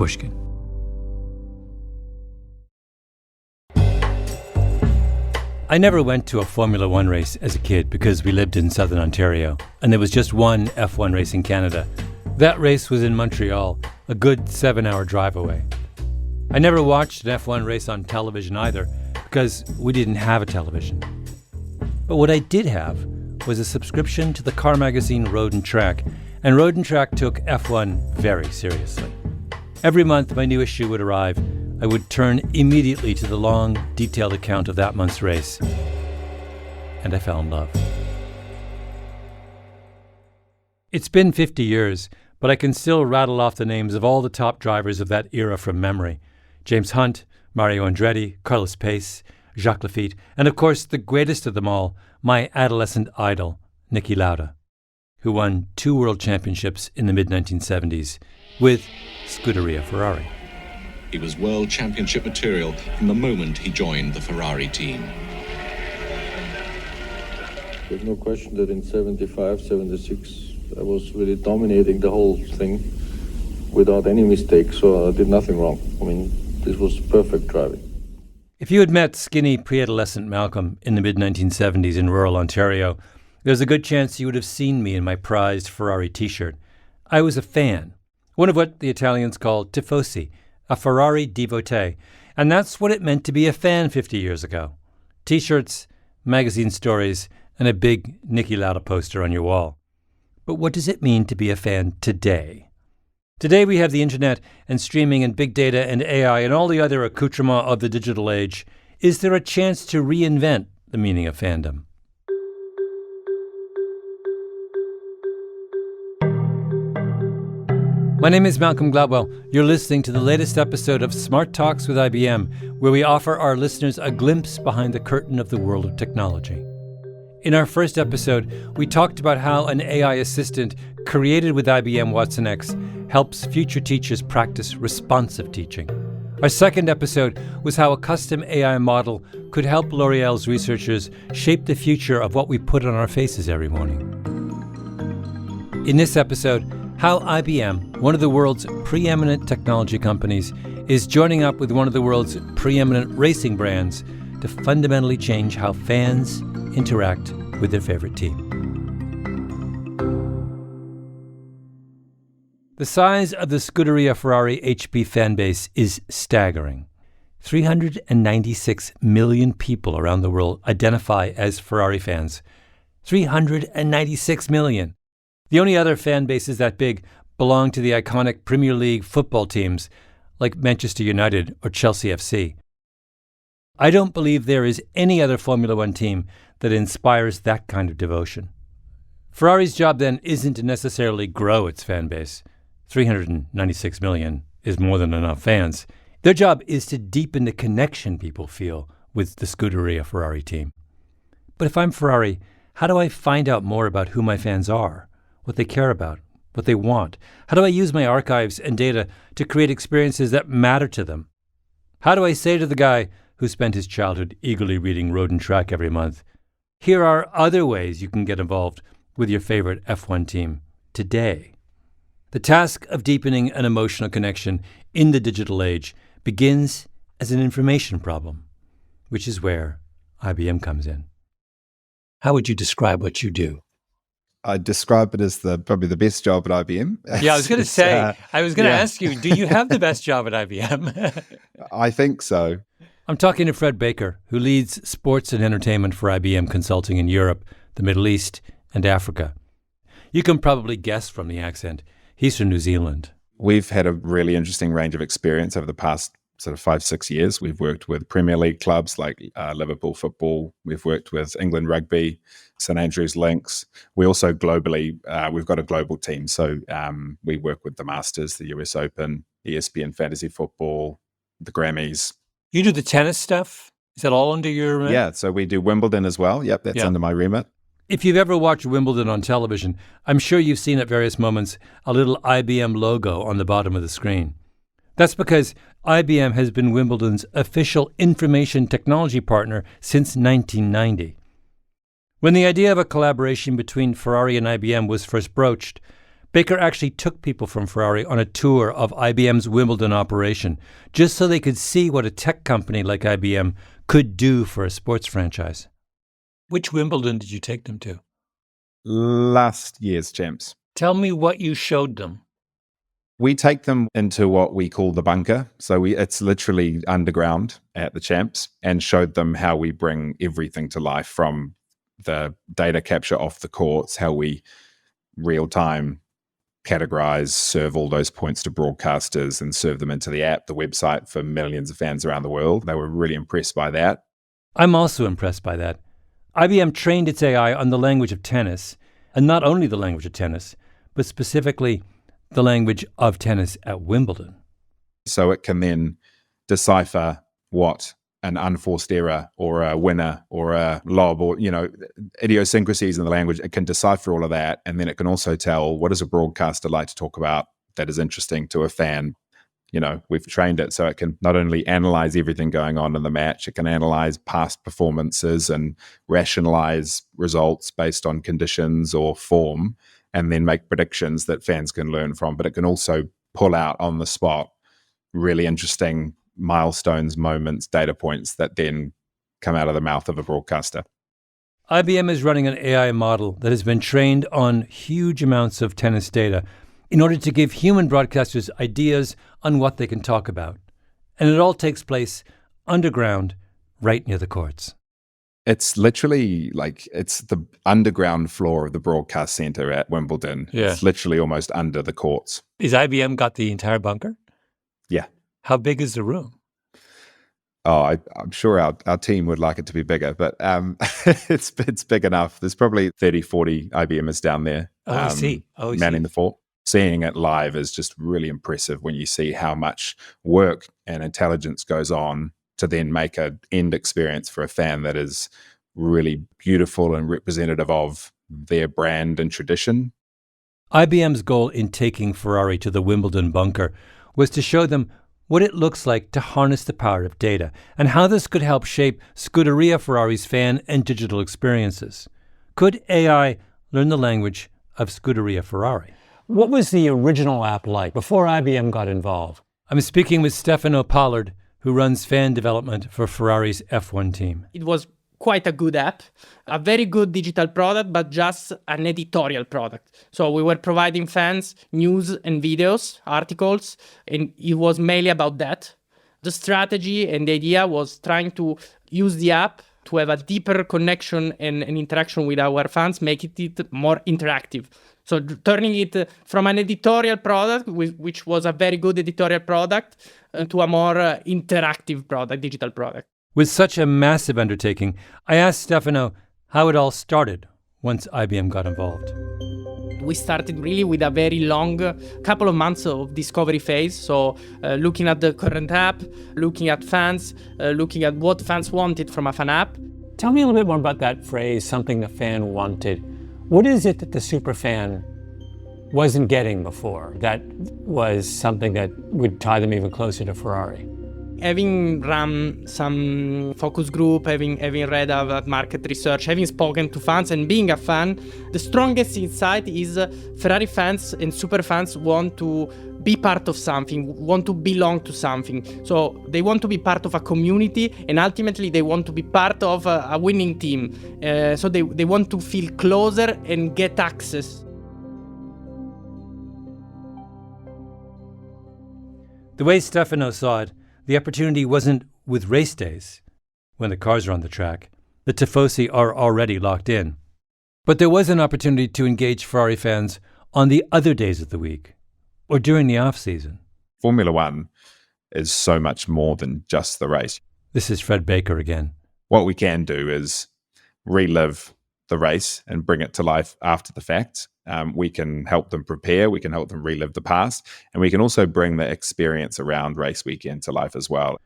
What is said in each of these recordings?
Pushkin. I never went to a Formula One race as a kid because we lived in southern Ontario, and there was just one F1 race in Canada. That race was in Montreal, a good 7-hour drive away. I never watched an F1 race on television either because we didn't have a television. But what I did have was a subscription to the car magazine Road and Track, and Road and Track took F1 very seriously. Every month my new issue would arrive. I would turn immediately to the long, detailed account of that month's race. And I fell in love. It's been 50 years, but I can still rattle off the names of all the top drivers of that era from memory. James Hunt, Mario Andretti, Carlos Pace, Jacques Lafitte, and of course the greatest of them all, my adolescent idol, Niki Lauda, who won 2 world championships in the mid-1970s with Scuderia Ferrari. He was world championship material from the moment he joined the Ferrari team. There's no question that in 75, 76, I was really dominating the whole thing without any mistakes, so I did nothing wrong. I mean, this was perfect driving. If you had met skinny pre-adolescent Malcolm in the mid-1970s in rural Ontario, there's a good chance you would have seen me in my prized Ferrari t-shirt. I was a fan, one of what the Italians call tifosi, a Ferrari devotee, and that's what it meant to be a fan 50 years ago. T-shirts, magazine stories, and a big Niki Lauda poster on your wall. But what does it mean to be a fan today? Today we have the internet and streaming and big data and AI and all the other accoutrements of the digital age. Is there a chance to reinvent the meaning of fandom? My name is Malcolm Gladwell. You're listening to the latest episode of Smart Talks with IBM, where we offer our listeners a glimpse behind the curtain of the world of technology. In our first episode, we talked about how an AI assistant created with IBM Watson X helps future teachers practice responsive teaching. Our second episode was how a custom AI model could help L'Oreal's researchers shape the future of what we put on our faces every morning. In this episode, how IBM, one of the world's preeminent technology companies, is joining up with one of the world's preeminent racing brands to fundamentally change how fans interact with their favorite team. The size of the Scuderia Ferrari HP fanbase is staggering. 396 million people around the world identify as Ferrari fans. 396 million. The only other fan bases that big belong to the iconic Premier League football teams like Manchester United or Chelsea FC. I don't believe there is any other Formula One team that inspires that kind of devotion. Ferrari's job then isn't to necessarily grow its fan base. 396 million is more than enough fans. Their job is to deepen the connection people feel with the Scuderia Ferrari team. But if I'm Ferrari, how do I find out more about who my fans are, what they care about, what they want? How do I use my archives and data to create experiences that matter to them? How do I say to the guy who spent his childhood eagerly reading Road and Track every month, here are other ways you can get involved with your favorite F1 team today? The task of deepening an emotional connection in the digital age begins as an information problem, which is where IBM comes in. How would you describe what you do? I'd describe it as probably the best job at IBM. Yeah, I was going to say, I was going to ask you, do you have the best job at IBM? I think so. I'm talking to Fred Baker, who leads sports and entertainment for IBM Consulting in Europe, the Middle East, and Africa. You can probably guess from the accent, he's from New Zealand. We've had a really interesting range of experience over the past sort of 5-6 years. We've worked with Premier League clubs like Liverpool Football. We've worked with England Rugby, St Andrews Lynx. We also globally, we've got a global team. So we work with the Masters, the US Open, ESPN Fantasy Football, the Grammys. You do the tennis stuff? Is that all under your remit? Yeah, so we do Wimbledon as well. Yep, that's under my remit. If you've ever watched Wimbledon on television, I'm sure you've seen at various moments a little IBM logo on the bottom of the screen. That's because IBM has been Wimbledon's official information technology partner since 1990. When the idea of a collaboration between Ferrari and IBM was first broached, Baker actually took people from Ferrari on a tour of IBM's Wimbledon operation, just so they could see what a tech company like IBM could do for a sports franchise. Which Wimbledon did you take them to? Last year's champs. Tell me what you showed them. We take them into what we call the bunker. So it's literally underground at the champs, and showed them how we bring everything to life, from the data capture off the courts, how we real-time categorize, serve all those points to broadcasters and serve them into the app, the website, for millions of fans around the world. They were really impressed by that. I'm also impressed by that. IBM trained its AI on the language of tennis, and not only the language of tennis, but specifically the language of tennis at Wimbledon. So it can then decipher what an unforced error or a winner or a lob or, idiosyncrasies in the language. It can decipher all of that. And then it can also tell, what does a broadcaster like to talk about that is interesting to a fan? We've trained it so it can not only analyze everything going on in the match, it can analyze past performances and rationalize results based on conditions or form, and then make predictions that fans can learn from. But it can also pull out on the spot really interesting milestones, moments, data points that then come out of the mouth of a broadcaster. IBM is running an AI model that has been trained on huge amounts of tennis data in order to give human broadcasters ideas on what they can talk about. And it all takes place underground, right near the courts. It's literally it's the underground floor of the broadcast center at Wimbledon. Yeah. It's literally almost under the courts. Is IBM got the entire bunker? Yeah. How big is the room? Oh, I'm sure our team would like it to be bigger, but it's big enough. There's probably 30, 40 IBMers down there. I see. Manning the fort. Seeing it live is just really impressive when you see how much work and intelligence goes on to then make an end experience for a fan that is really beautiful and representative of their brand and tradition. IBM's goal in taking Ferrari to the Wimbledon bunker was to show them what it looks like to harness the power of data and how this could help shape Scuderia Ferrari's fan and digital experiences. Could AI learn the language of Scuderia Ferrari? What was the original app like before IBM got involved? I'm speaking with Stefano Pollard, who runs fan development for Ferrari's F1 team. It was quite a good app, a very good digital product, but just an editorial product. So we were providing fans news and videos, articles, and it was mainly about that. The strategy and the idea was trying to use the app to have a deeper connection and interaction with our fans, making it more interactive. So turning it from an editorial product, which was a very good editorial product, to a more interactive product, digital product. With such a massive undertaking, I asked Stefano how it all started once IBM got involved. We started really with a very long couple of months of discovery phase. So looking at the current app, looking at fans, looking at what fans wanted from a fan app. Tell me a little bit more about that phrase, something the fan wanted. What is it that the superfan wasn't getting before that was something that would tie them even closer to Ferrari? Having run some focus group, having read about market research, having spoken to fans and being a fan, the strongest insight is Ferrari fans and super fans want to be part of something, want to belong to something. So they want to be part of a community, and ultimately they want to be part of a winning team. So they want to feel closer and get access. The way Stefano saw it, the opportunity wasn't with race days, when the cars are on the track. The Tifosi are already locked in. But there was an opportunity to engage Ferrari fans on the other days of the week, or during the off-season. Formula One is so much more than just the race. This is Fred Baker again. What we can do is relive the race and bring it to life after the fact. We can help them prepare, we can help them relive the past, and we can also bring the experience around race weekend to life as well.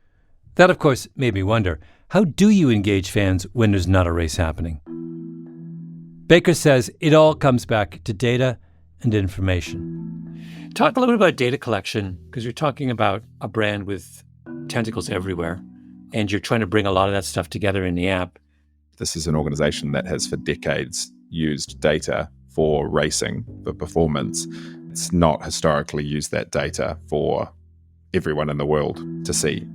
That, of course, made me wonder, how do you engage fans when there's not a race happening? Baker says it all comes back to data and information. Talk a little bit about data collection, because you're talking about a brand with tentacles everywhere, and you're trying to bring a lot of that stuff together in the app. This is an organization that has for decades used data for racing, for performance, It's not historically used that data for everyone in the world to see.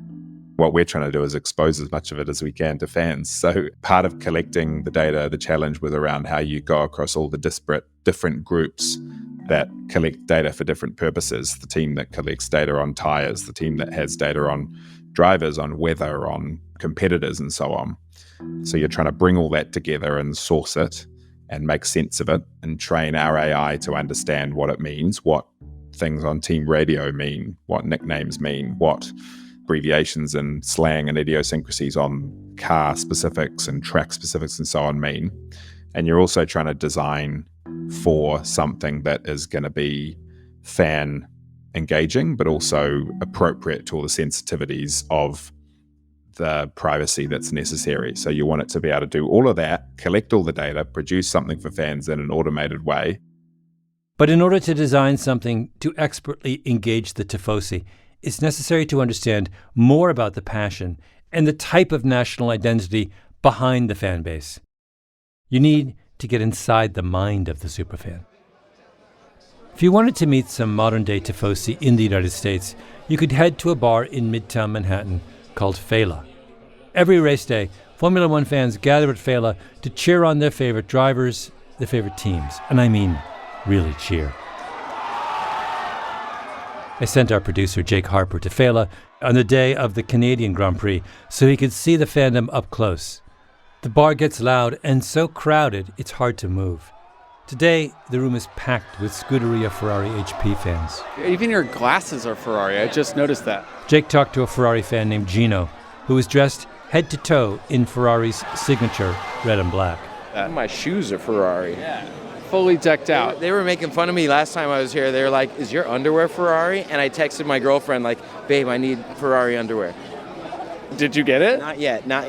What we're trying to do is expose as much of it as we can to fans. So part of collecting the data, the challenge was around how you go across all the disparate different groups that collect data for different purposes. The team that collects data on tires, the team that has data on drivers, on weather, on competitors, and so on. So you're trying to bring all that together and source it and make sense of it and train our AI to understand what it means, what things on team radio mean, what nicknames mean, what abbreviations and slang and idiosyncrasies on car specifics and track specifics and so on mean. And you're also trying to design for something that is going to be fan engaging, but also appropriate to all the sensitivities of the privacy that's necessary. So you want it to be able to do all of that, collect all the data, produce something for fans in an automated way. But in order to design something to expertly engage the Tifosi, it's necessary to understand more about the passion and the type of national identity behind the fan base. You need to get inside the mind of the superfan. If you wanted to meet some modern-day Tifosi in the United States, you could head to a bar in Midtown Manhattan called Fela. Every race day, Formula One fans gather at Fela to cheer on their favorite drivers, their favorite teams, and I mean really cheer. I sent our producer Jake Harper to Fela on the day of the Canadian Grand Prix so he could see the fandom up close. The bar gets loud and so crowded it's hard to move. Today, the room is packed with Scuderia Ferrari HP fans. Even your glasses are Ferrari. I just noticed that. Jake talked to a Ferrari fan named Gino, who was dressed head to toe in Ferrari's signature red and black. My shoes are Ferrari. Yeah. Fully decked out. They were making fun of me last time I was here. They were like, "Is your underwear Ferrari?" And I texted my girlfriend like, "Babe, I need Ferrari underwear." Did you get it? Not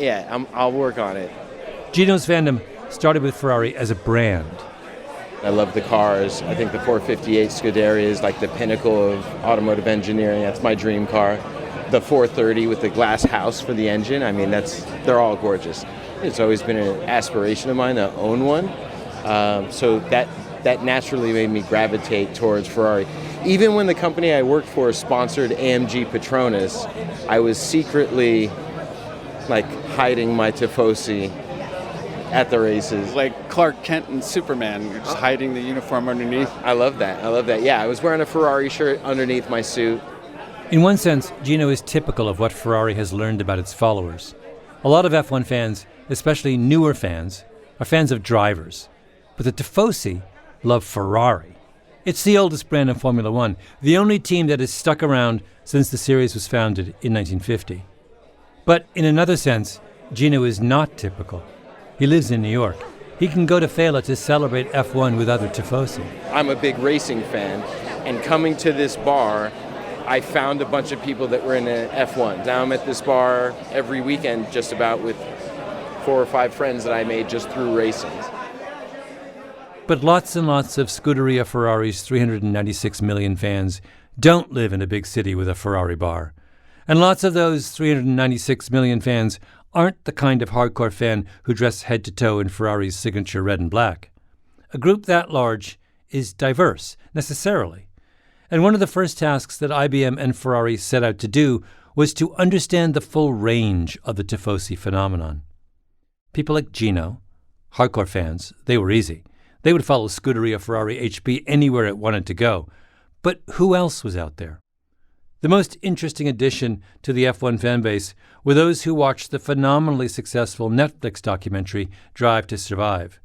yet. I'll work on it. Gino's fandom started with Ferrari as a brand. I love the cars. I think the 458 Scuderia is like the pinnacle of automotive engineering. That's my dream car. The 430 with the glass house for the engine. I mean, they're all gorgeous. It's always been an aspiration of mine to own one. So that naturally made me gravitate towards Ferrari. Even when the company I worked for sponsored AMG Petronas, I was secretly like hiding my Tifosi at the races. Like Clark Kent and Superman, you're just hiding the uniform underneath. I love that. Yeah, I was wearing a Ferrari shirt underneath my suit. In one sense, Gino is typical of what Ferrari has learned about its followers. A lot of F1 fans, especially newer fans, are fans of drivers. But the Tifosi love Ferrari. It's the oldest brand in Formula One, the only team that has stuck around since the series was founded in 1950. But in another sense, Gino is not typical. He lives in New York. He can go to Fela to celebrate F1 with other Tifosi. I'm a big racing fan, and coming to this bar, I found a bunch of people that were in the F1. Now I'm at this bar every weekend just about with 4 or 5 friends that I made just through racing. But lots and lots of Scuderia Ferrari's 396 million fans don't live in a big city with a Ferrari bar. And lots of those 396 million fans aren't the kind of hardcore fan who dress head to toe in Ferrari's signature red and black. A group that large is diverse, necessarily. And one of the first tasks that IBM and Ferrari set out to do was to understand the full range of the Tifosi phenomenon. People like Gino, hardcore fans, they were easy. They would follow Scuderia Ferrari HP anywhere it wanted to go. But who else was out there? The most interesting addition to the F1 fanbase were those who watched the phenomenally successful Netflix documentary Drive to Survive.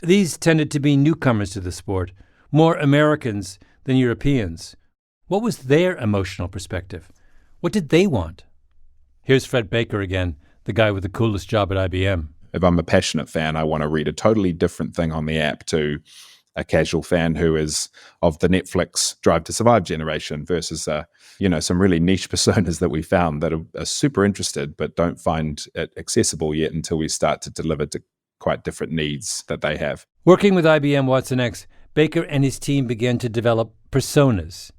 These tended to be newcomers to the sport, more Americans than Europeans. What was their emotional perspective? What did they want? Here's Fred Baker again, the guy with the coolest job at IBM. If I'm a passionate fan, I want to read a totally different thing on the app to a casual fan who is of the Netflix Drive to Survive generation versus, some really niche personas that we found that are super interested but don't find it accessible yet until we start to deliver to quite different needs that they have. Working with IBM Watson X, Baker and his team began to develop personas,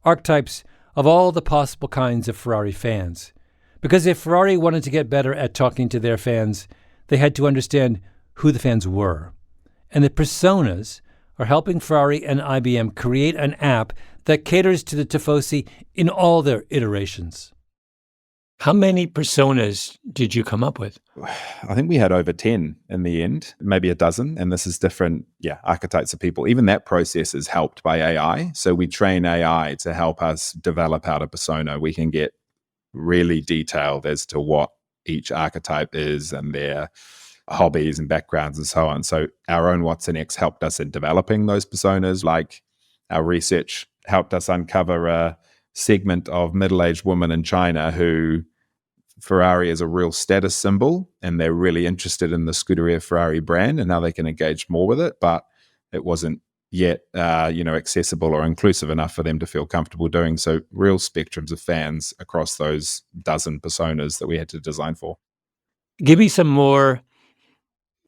archetypes of all the possible kinds of Ferrari fans. Because if Ferrari wanted to get better at talking to their fans, they had to understand who the fans were. And the personas are helping Ferrari and IBM create an app that caters to the Tifosi in all their iterations. How many personas did you come up with? I think we had over 10 in the end, maybe a dozen. And this is different, archetypes of people. Even that process is helped by AI. So we train AI to help us develop out a persona. We can get really detailed as to what each archetype is and their hobbies and backgrounds and so on. So our own Watson X helped us in developing those personas. Like our research helped us uncover a segment of middle-aged women in China who Ferrari is a real status symbol, and they're really interested in the Scuderia Ferrari brand, and now they can engage more with it, but it wasn't yet accessible or inclusive enough for them to feel comfortable doing. So real spectrums of fans across those dozen personas that we had to design for. Give me some more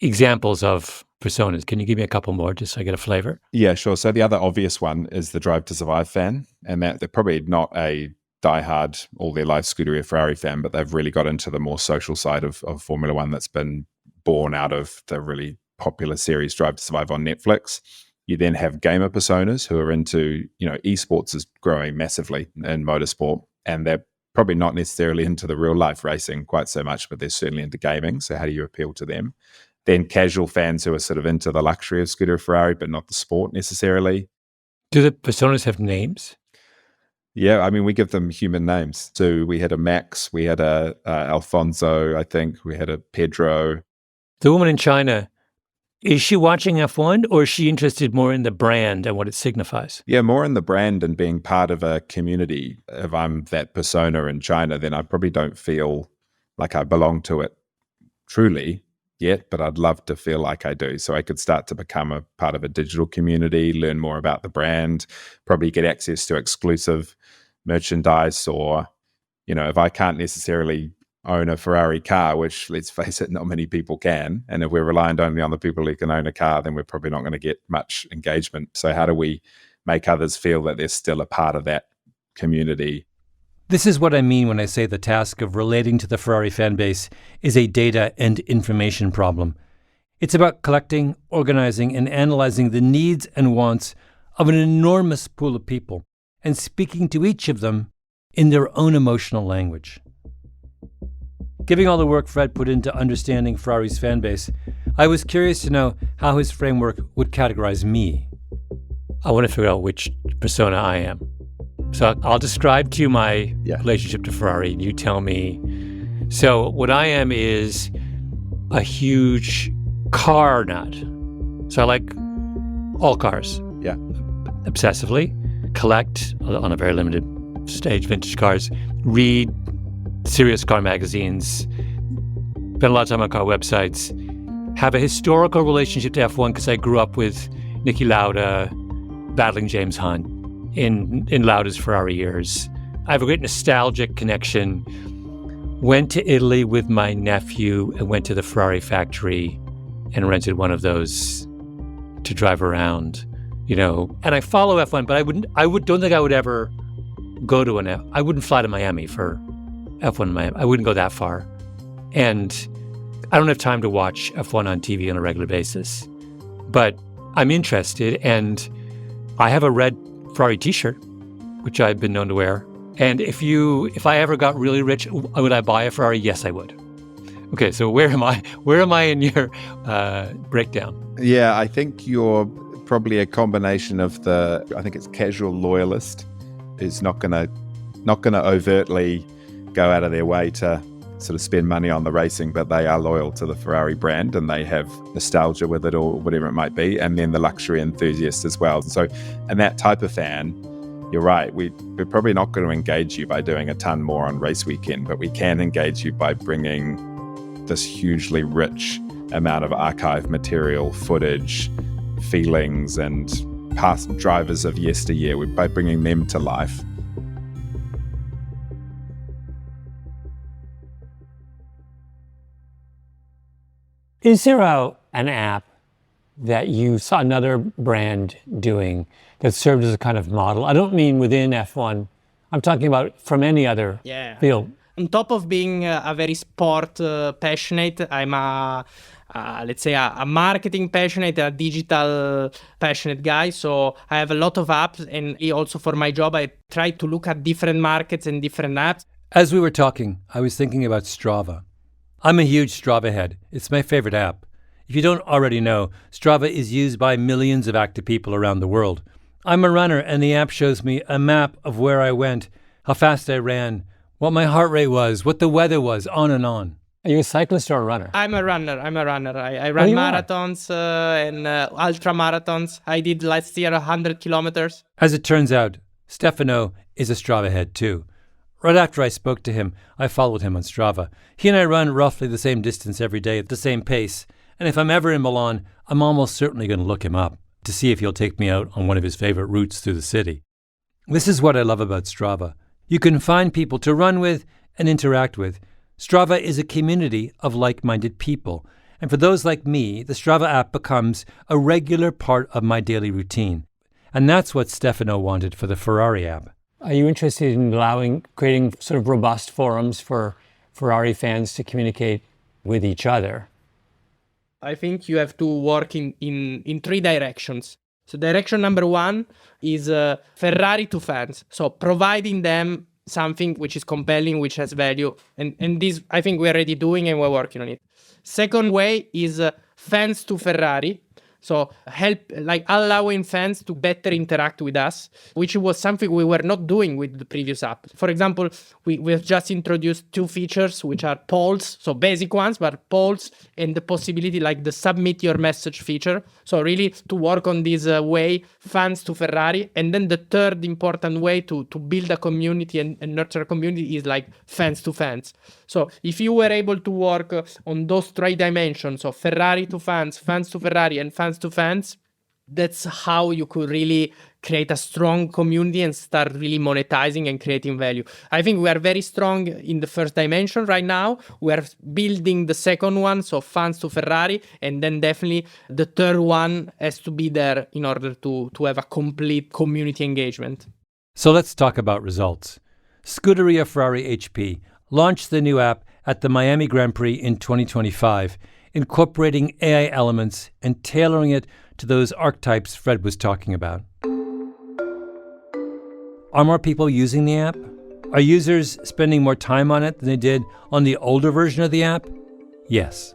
examples of personas. Can you give me a couple more just so I get a flavor? Yeah, sure. So the other obvious one is the Drive to Survive fan, and that they're probably not a diehard all their life Scuderia Ferrari fan, but they've really got into the more social side of Formula One that's been born out of the really popular series Drive to Survive on Netflix. You then have gamer personas who are into, esports is growing massively in motorsport, and they're probably not necessarily into the real life racing quite so much, but they're certainly into gaming. So how do you appeal to them? Then casual fans who are sort of into the luxury of Scuderia Ferrari, but not the sport necessarily. Do the personas have names? Yeah, I mean, we give them human names. So we had a Max, we had a Alfonso, I think, we had a Pedro. The woman in China, is she watching F1 or is she interested more in the brand and what it signifies? Yeah, more in the brand and being part of a community. If I'm that persona in China, then I probably don't feel like I belong to it truly yet, but I'd love to feel like I do. So I could start to become a part of a digital community, learn more about the brand, probably get access to exclusive merchandise, or, if I can't necessarily own a Ferrari car, which, let's face it, not many people can, and if we're reliant only on the people who can own a car, then we're probably not going to get much engagement. So how do we make others feel that they're still a part of that community? This is what I mean when I say the task of relating to the Ferrari fan base is a data and information problem. It's about collecting, organizing, and analyzing the needs and wants of an enormous pool of people and speaking to each of them in their own emotional language. Given all the work Fred put into understanding Ferrari's fan base, I was curious to know how his framework would categorize me. I want to figure out which persona I am. So I'll describe to you my relationship to Ferrari, and you tell me. So what I am is a huge car nut. So I like all cars. Yeah. Obsessively. Collect, on a very limited stage, vintage cars. Read serious car magazines. Spend a lot of time on car websites. Have a historical relationship to F1 because I grew up with Niki Lauda battling James Hunt in Lauda's Ferrari years. I have a great nostalgic connection. Went to Italy with my nephew and went to the Ferrari factory and rented one of those to drive around, And I follow F1, but don't think I would ever go to I wouldn't fly to Miami for F1 in Miami. I wouldn't go that far. And I don't have time to watch F1 on TV on a regular basis. But I'm interested, and I have a red Ferrari t-shirt, which I've been known to wear. And if I ever got really rich, would I buy a Ferrari? Yes, I would. Okay, so where am I? Where am I in your breakdown? Yeah, I think you're probably a combination of I think it's casual loyalist, is not gonna overtly go out of their way to sort of spend money on the racing, but they are loyal to the Ferrari brand and they have nostalgia with it or whatever it might be. And then the luxury enthusiast as well. So, and that type of fan, you're right, we're probably not going to engage you by doing a ton more on race weekend, but we can engage you by bringing this hugely rich amount of archive material, footage, feelings, and past drivers of yesteryear, by bringing them to life. Is there an app that you saw another brand doing that served as a kind of model? I don't mean within F1. I'm talking about from any other field. On top of being a very sport passionate, I'm let's say a marketing passionate, a digital passionate guy. So I have a lot of apps, and also for my job, I try to look at different markets and different apps. As we were talking, I was thinking about Strava. I'm a huge Strava head. It's my favorite app. If you don't already know, Strava is used by millions of active people around the world. I'm a runner, and the app shows me a map of where I went, how fast I ran, what my heart rate was, what the weather was, on and on. Are you a cyclist or a runner? I'm a runner. I run marathons and ultra marathons. I did last year 100 kilometers. As it turns out, Stefano is a Strava head too. Right after I spoke to him, I followed him on Strava. He and I run roughly the same distance every day at the same pace. And if I'm ever in Milan, I'm almost certainly going to look him up to see if he'll take me out on one of his favorite routes through the city. This is what I love about Strava. You can find people to run with and interact with. Strava is a community of like-minded people. And for those like me, the Strava app becomes a regular part of my daily routine. And that's what Stefano wanted for the Ferrari app. Are you interested in creating sort of robust forums for Ferrari fans to communicate with each other? I think you have to work in three directions. So direction number one is Ferrari to fans. So providing them something which is compelling, which has value. And this, I think we're already doing and we're working on it. Second way is fans to Ferrari. So allowing fans to better interact with us, which was something we were not doing with the previous app. For example, we have just introduced two features, which are polls, so basic ones, but polls and the possibility like the submit your message feature. So really to work on this way, fans to Ferrari. And then the third important way to build a community and nurture a community is like fans to fans. So if you were able to work on those three dimensions, so Ferrari to fans to Ferrari, and fans to fans, that's how you could really create a strong community and start really monetizing and creating value. I think we are very strong in the first dimension right now. We are building the second one, so fans to Ferrari, and then definitely the third one has to be there in order to have a complete community engagement. So let's talk about results. Scuderia Ferrari HP launched the new app at the Miami Grand Prix in 2025, incorporating AI elements and tailoring it to those archetypes Fred was talking about. Are more people using the app? Are users spending more time on it than they did on the older version of the app? Yes.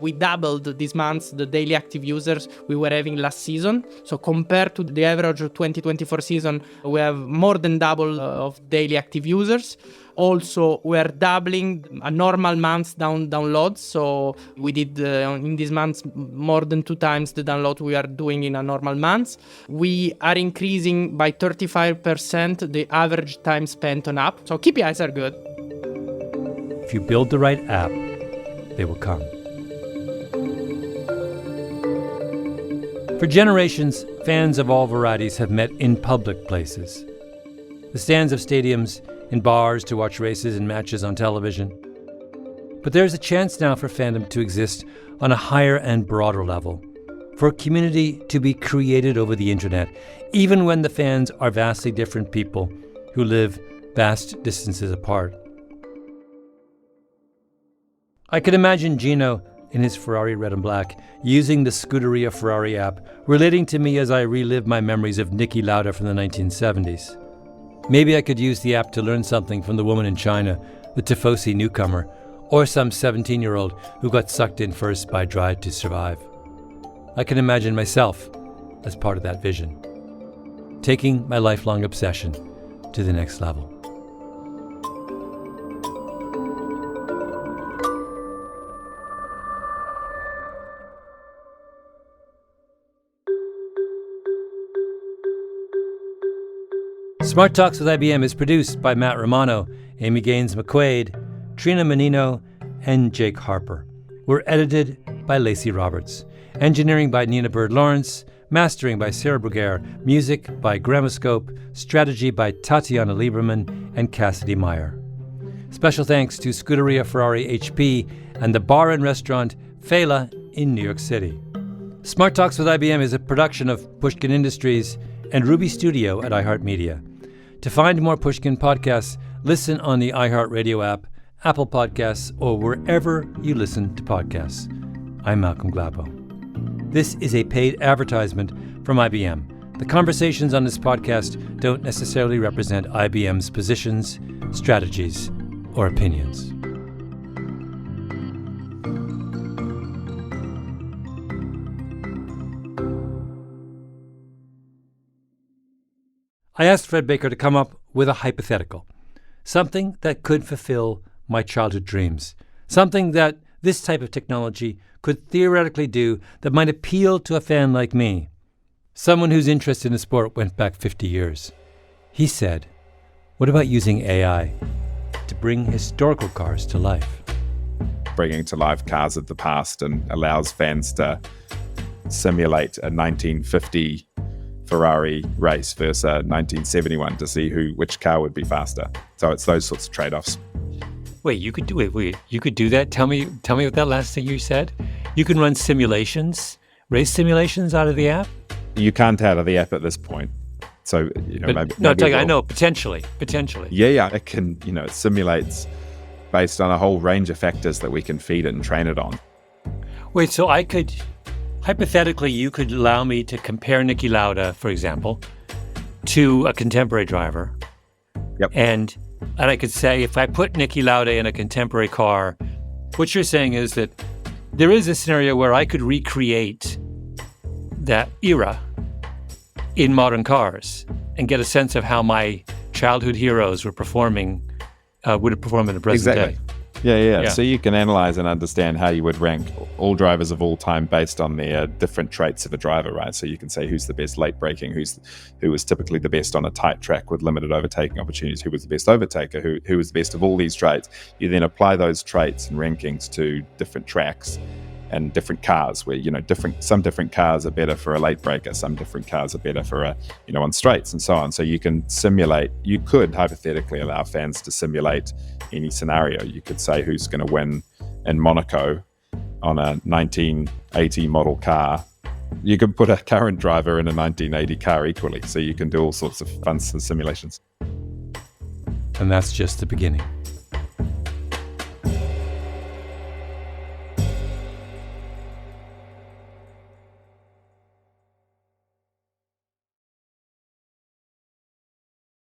We doubled this month the daily active users we were having last season. So compared to the average of 2024 season, we have more than double of daily active users. Also, we're doubling a normal month's downloads. So we did in this month more than 2 times the download we are doing in a normal month. We are increasing by 35% the average time spent on app. So KPIs are good. If you build the right app, they will come. For generations, fans of all varieties have met in public places. The stands of stadiums, in bars to watch races and matches on television. But there's a chance now for fandom to exist on a higher and broader level, for a community to be created over the internet, even when the fans are vastly different people who live vast distances apart. I could imagine Gino in his Ferrari red and black, using the Scuderia Ferrari app, relating to me as I relive my memories of Niki Lauda from the 1970s. Maybe I could use the app to learn something from the woman in China, the Tifosi newcomer, or some 17-year-old who got sucked in first by Drive to Survive. I can imagine myself as part of that vision, taking my lifelong obsession to the next level. Smart Talks with IBM is produced by Matt Romano, Amy Gaines McQuaid, Trina Menino, and Jake Harper. We're edited by Lacey Roberts. Engineering by Nina Bird-Lawrence. Mastering by Sarah Bruguer. Music by Gramoscope. Strategy by Tatiana Lieberman and Cassidy Meyer. Special thanks to Scuderia Ferrari HP and the bar and restaurant Fela in New York City. Smart Talks with IBM is a production of Pushkin Industries and Ruby Studio at iHeartMedia. To find more Pushkin podcasts, listen on the iHeartRadio app, Apple Podcasts, or wherever you listen to podcasts. I'm Malcolm Gladwell. This is a paid advertisement from IBM. The conversations on this podcast don't necessarily represent IBM's positions, strategies, or opinions. I asked Fred Baker to come up with a hypothetical, something that could fulfill my childhood dreams, something that this type of technology could theoretically do that might appeal to a fan like me, someone whose interest in the sport went back 50 years. He said, what about using AI to bring historical cars to life? Bringing to life cars of the past and allows fans to simulate a 1950 Ferrari race versus a 1971 to see which car would be faster. So it's those sorts of trade-offs. Wait, you could do it. Wait, you could do that? Tell me what that last thing you said. You can run simulations, race simulations out of the app? You can't out of the app at this point. So, I know, potentially. Yeah, it can, it simulates based on a whole range of factors that we can feed it and train it on. Wait, so hypothetically, you could allow me to compare Niki Lauda, for example, to a contemporary driver. Yep. And I could say, if I put Niki Lauda in a contemporary car, what you're saying is that there is a scenario where I could recreate that era in modern cars and get a sense of how my childhood heroes would have performed in the present day. Yeah. So you can analyze and understand how you would rank all drivers of all time based on their different traits of a driver, right? So you can say who's the best late braking, who was typically the best on a tight track with limited overtaking opportunities, who was the best overtaker, who was the best of all these traits. You then apply those traits and rankings to different tracks and different cars where, some different cars are better for a late breaker, some different cars are better for on straights and so on. So you could hypothetically allow fans to simulate any scenario. You could say who's going to win in Monaco on a 1980 model car. You could put a current driver in a 1980 car equally. So you can do all sorts of fun simulations. And that's just the beginning.